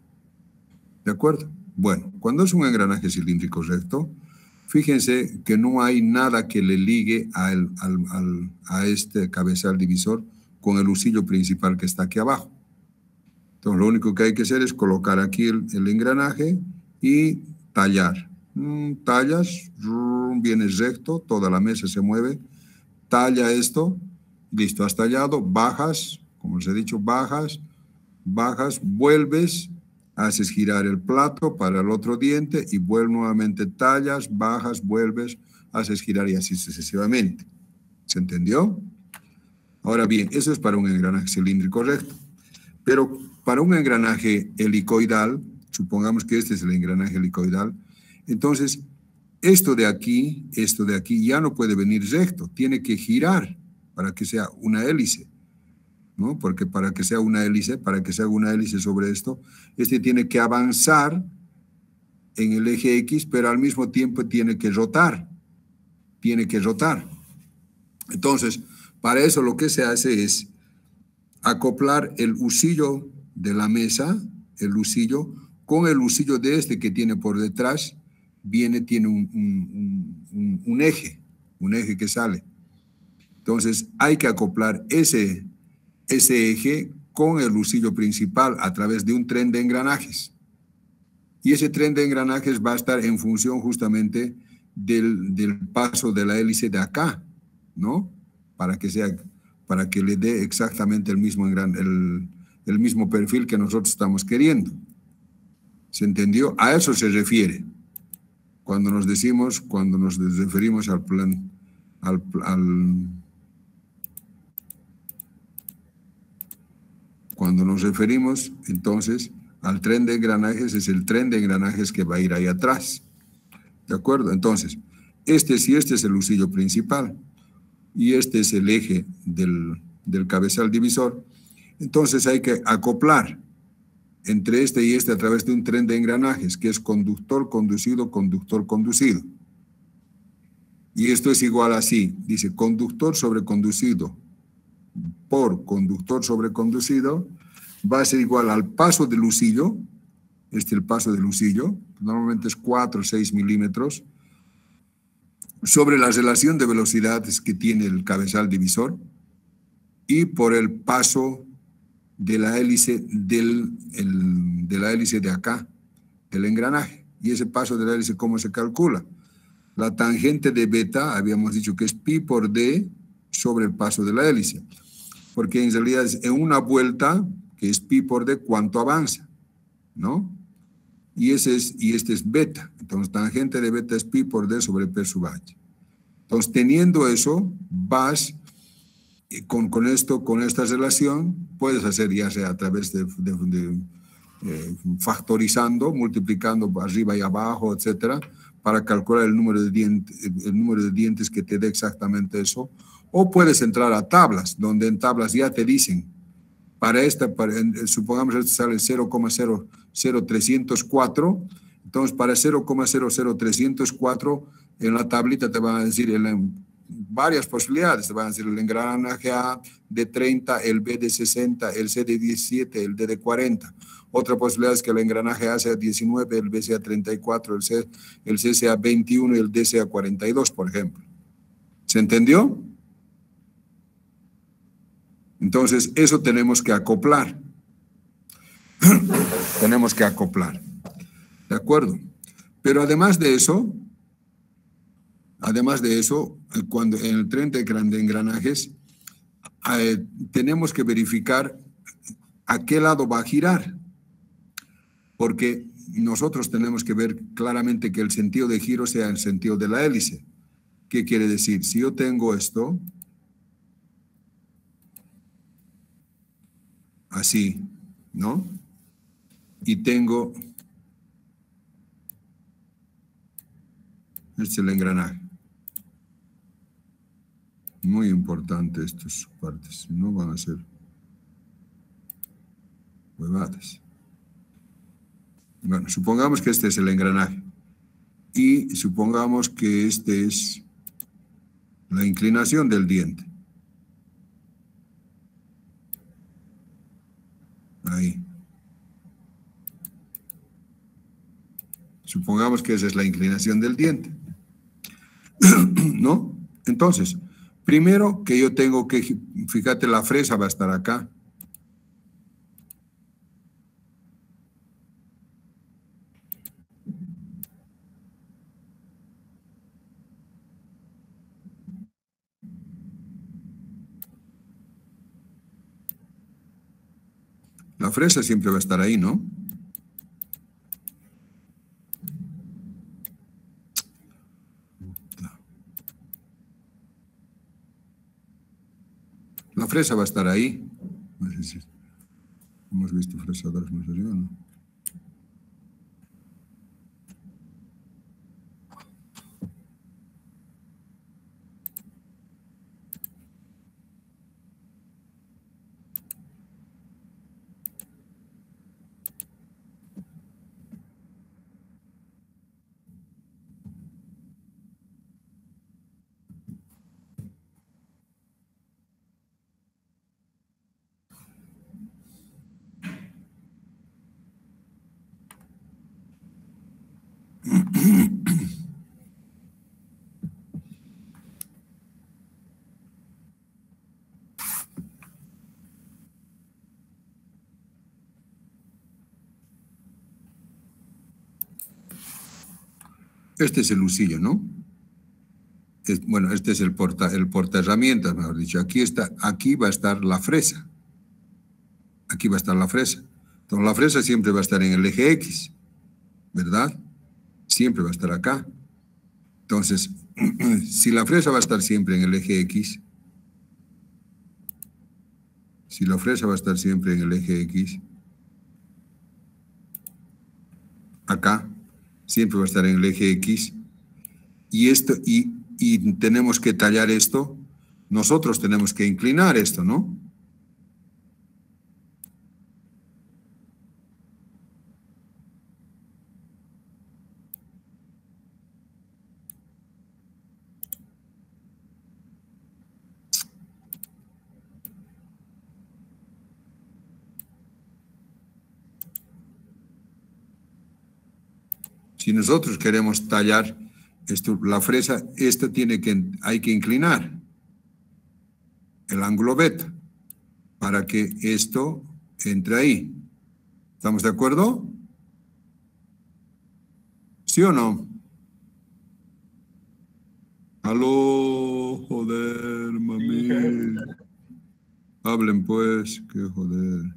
¿De acuerdo? Bueno, cuando es un engranaje cilíndrico recto, fíjense que no hay nada que le ligue a este cabezal divisor con el husillo principal que está aquí abajo. Entonces, lo único que hay que hacer es colocar aquí el engranaje y tallar. Tallas, vienes recto, toda la mesa se mueve, talla esto, listo, has tallado, bajas, como les he dicho, bajas, vuelves, haces girar el plato para el otro diente y vuelves nuevamente, tallas, bajas, vuelves, haces girar y así sucesivamente. ¿Se entendió? Ahora bien, eso es para un engranaje cilíndrico recto. Pero para un engranaje helicoidal, supongamos que este es el engranaje helicoidal, entonces esto de aquí ya no puede venir recto, tiene que girar para que sea una hélice, ¿no? Porque para que sea una hélice, para que se haga una hélice sobre esto, este tiene que avanzar en el eje X, pero al mismo tiempo tiene que rotar. Entonces, para eso lo que se hace es acoplar el husillo de la mesa, el husillo, con el husillo de este que tiene por detrás, tiene un eje que sale. Entonces, hay que acoplar ese eje con el husillo principal a través de un tren de engranajes. Y ese tren de engranajes va a estar en función justamente del paso de la hélice de acá, ¿no? Para que le dé exactamente el mismo perfil que nosotros estamos queriendo. ¿Se entendió? A eso se refiere. Cuando nos referimos al plan, cuando nos referimos entonces al tren de engranajes, es el tren de engranajes que va a ir ahí atrás. ¿De acuerdo? Entonces, este es el husillo principal y este es el eje del cabezal divisor. Entonces hay que acoplar entre este y este a través de un tren de engranajes, que es conductor, conducido, conductor, conducido. Y esto es igual así, dice conductor sobre conducido por conductor sobre conducido, va a ser igual al paso del husillo, el paso del husillo, normalmente es 4 o 6 milímetros, sobre la relación de velocidades que tiene el cabezal divisor y por el paso de la hélice de la hélice de acá, del engranaje. Y ese paso de la hélice, ¿cómo se calcula? La tangente de beta, habíamos dicho que es pi por d sobre el paso de la hélice, porque en realidad es en una vuelta, que es pi por d, cuánto avanza, ¿no? Y este es beta. Entonces, tangente de beta es pi por d sobre p sub h. Entonces, teniendo eso, vas con esta relación, puedes hacer ya sea a través de factorizando, multiplicando arriba y abajo, etcétera, para calcular el número de dientes que te dé exactamente eso. O puedes entrar a tablas, donde en tablas ya te dicen, supongamos esto sale 0,00304, entonces para 0,00304 en la tablita te van a decir varias posibilidades, te van a decir el engranaje A de 30, el B de 60, el C de 17, el D de 40. Otra posibilidad es que el engranaje A sea 19, el B sea 34, el C sea 21 y el D sea 42, por ejemplo. ¿Se entendió? Entonces, eso tenemos que acoplar. Tenemos que acoplar. ¿De acuerdo? Pero además de eso, cuando en el tren de engranajes, tenemos que verificar a qué lado va a girar. Porque nosotros tenemos que ver claramente que el sentido de giro sea el sentido de la hélice. ¿Qué quiere decir? Si yo tengo esto, así, ¿no? Y tengo, este es el engranaje. Muy importante estas partes, no van a ser huevadas. Bueno, supongamos que este es el engranaje y supongamos que este es la inclinación del diente. Ahí. Supongamos que esa es la inclinación del diente. ¿No? Entonces, primero que yo tengo que, fíjate, la fresa va a estar acá. fresa siempre va a estar ahí, ¿no? La fresa va a estar ahí. No sé si hemos visto fresadores más arriba, ¿no? Este es el usillo, ¿no? Bueno, este es el porta herramientas, mejor dicho. Aquí va a estar la fresa. Aquí va a estar la fresa. Entonces, la fresa siempre va a estar en el eje X, ¿verdad? Siempre va a estar acá. Entonces, si la fresa va a estar siempre en el eje X, si la fresa va a estar siempre en el eje X, acá, siempre va a estar en el eje X, y tenemos que tallar esto, nosotros tenemos que inclinar esto, ¿no? Si nosotros queremos tallar esto, la fresa, hay que inclinar el ángulo beta para que esto entre ahí. ¿Estamos de acuerdo? ¿Sí o no? Aló, joder, mami. Hablen pues, qué joder.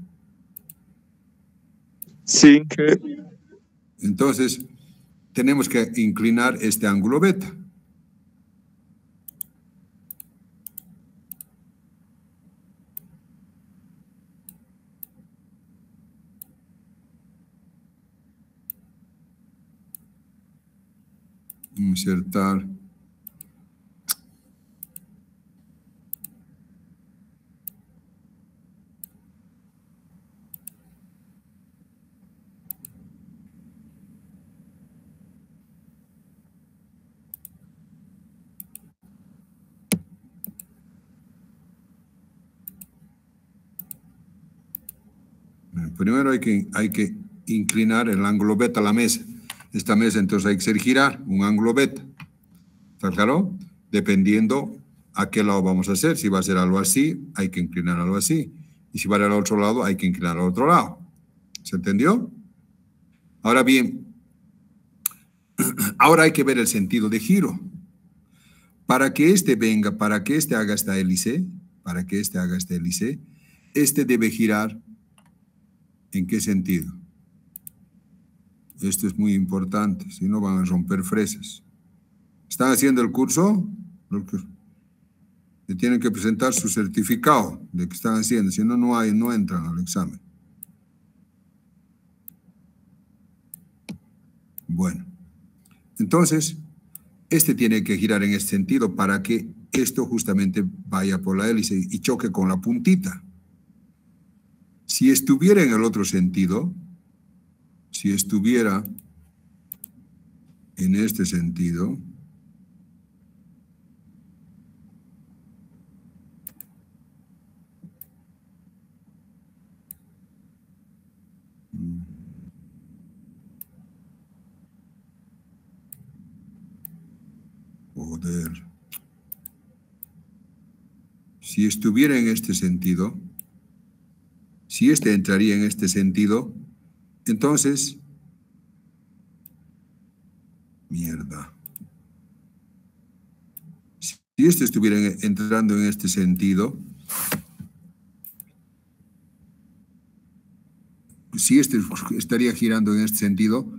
Sí, Inge. Entonces, tenemos que inclinar este ángulo beta. Insertar. Primero hay que inclinar el ángulo beta a la mesa. Esta mesa entonces hay que hacer girar un ángulo beta. ¿Está claro? Dependiendo a qué lado vamos a hacer. Si va a ser algo así, hay que inclinar algo así. Y si va al otro lado, hay que inclinar al otro lado. ¿Se entendió? Ahora bien, ahora hay que ver el sentido de giro. Para que este venga, para que este haga esta hélice, este debe girar. ¿En qué sentido? Esto es muy importante, si no van a romper fresas. ¿Están haciendo el curso? Tienen que presentar su certificado de que están haciendo, si no, no entran al examen. Bueno, entonces, este tiene que girar en este sentido para que esto justamente vaya por la hélice y choque con la puntita. Si estuviera en el otro sentido, si estuviera en este sentido, joder, si estuviera en este sentido, si este entraría en este sentido, entonces, mierda. Si este estuviera entrando en este sentido, si este estaría girando en este sentido,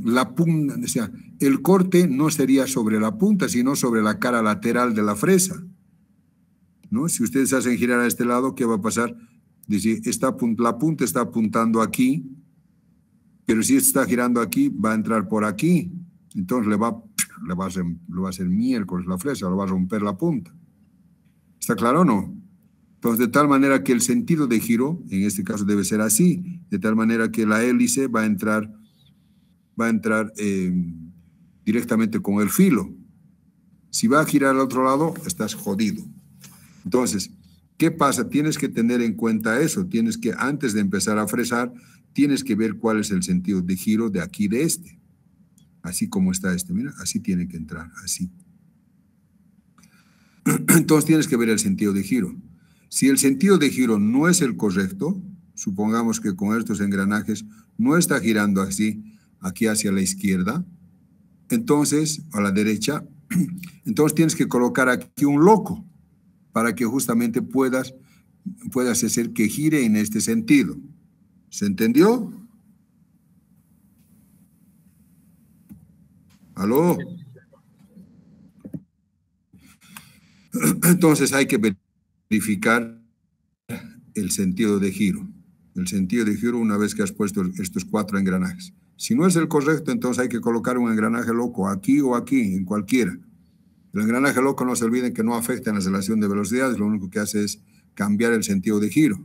la punta, o sea, el corte no sería sobre la punta, sino sobre la cara lateral de la fresa, ¿no? Si ustedes hacen girar a este lado, ¿qué va a pasar? Dice, la punta está apuntando aquí, pero si está girando aquí, va a entrar por aquí. Entonces le va a hacer miércoles la fresa, le va a romper la punta. ¿Está claro o no? Entonces, de tal manera que el sentido de giro, en este caso debe ser así, de tal manera que la hélice va a entrar directamente con el filo. Si va a girar al otro lado, estás jodido. Entonces, ¿qué pasa? Tienes que tener en cuenta eso. Tienes que, antes de empezar a fresar, tienes que ver cuál es el sentido de giro de aquí de este. Así como está este. Mira, así tiene que entrar, así. Entonces tienes que ver el sentido de giro. Si el sentido de giro no es el correcto, supongamos que con estos engranajes no está girando así, aquí hacia la izquierda, entonces, a la derecha, entonces tienes que colocar aquí un loco para que justamente puedas hacer que gire en este sentido. ¿Se entendió? ¿Aló? Entonces hay que verificar el sentido de giro. El sentido de giro una vez que has puesto estos 4 engranajes. Si no es el correcto, entonces hay que colocar un engranaje loco aquí o aquí, en cualquiera. El engranaje loco, no se olviden que no afecta en la relación de velocidades, lo único que hace es cambiar el sentido de giro.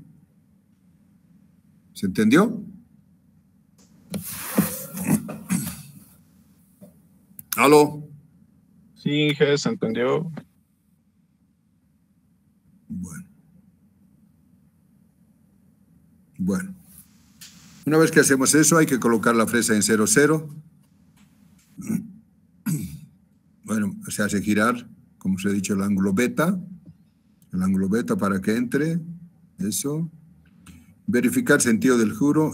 ¿Se entendió? ¿Aló? Sí, Inge, se entendió. Bueno. Una vez que hacemos eso, hay que colocar la fresa en 0, 0. Bueno, se hace girar, como se ha dicho, el ángulo beta para que entre, eso. Verificar sentido del giro,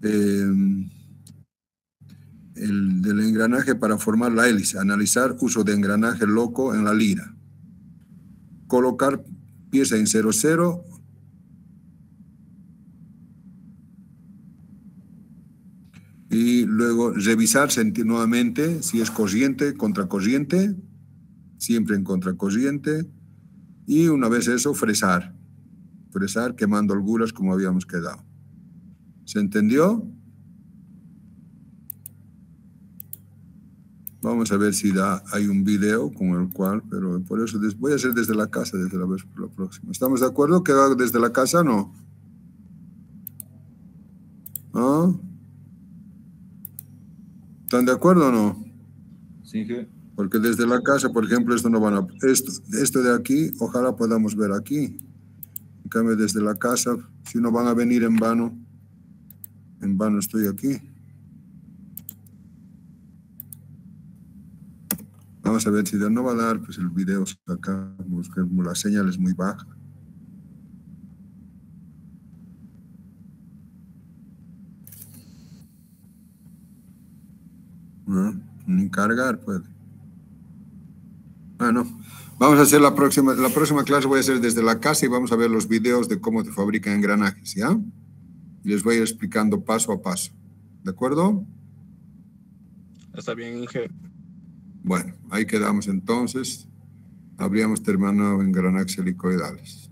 del engranaje para formar la hélice. Analizar uso de engranaje loco en la lira. Colocar pieza en 0, 0. Y luego revisar nuevamente si es corriente, contracorriente, siempre en contracorriente. Y una vez eso, fresar quemando holguras como habíamos quedado. ¿Se entendió? Vamos a ver si hay un video con el cual, pero por eso voy a hacer desde la casa, desde la vez por la próxima. ¿Estamos de acuerdo que hago desde la casa o no? ¿Ah? ¿Están de acuerdo o no? Sí, porque desde la casa, por ejemplo, esto de aquí, ojalá podamos ver aquí. En cambio, desde la casa, si no van a venir en vano estoy aquí. Vamos a ver si no va a dar, pues el video sacamos, que la señal es muy baja. ¿No? Ni cargar puede. Ah, no. Vamos a hacer la próxima clase, voy a hacer desde la casa y vamos a ver los videos de cómo se fabrican engranajes, ¿ya? Y les voy a ir explicando paso a paso. ¿De acuerdo? Está bien, Inge. Bueno, ahí quedamos entonces. Habríamos terminado engranajes helicoidales.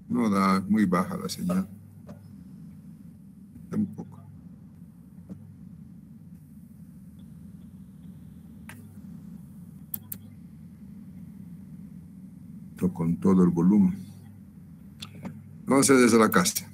No da, muy baja la señal. Tampoco. Con todo el volumen. Vamos a hacer desde la casa.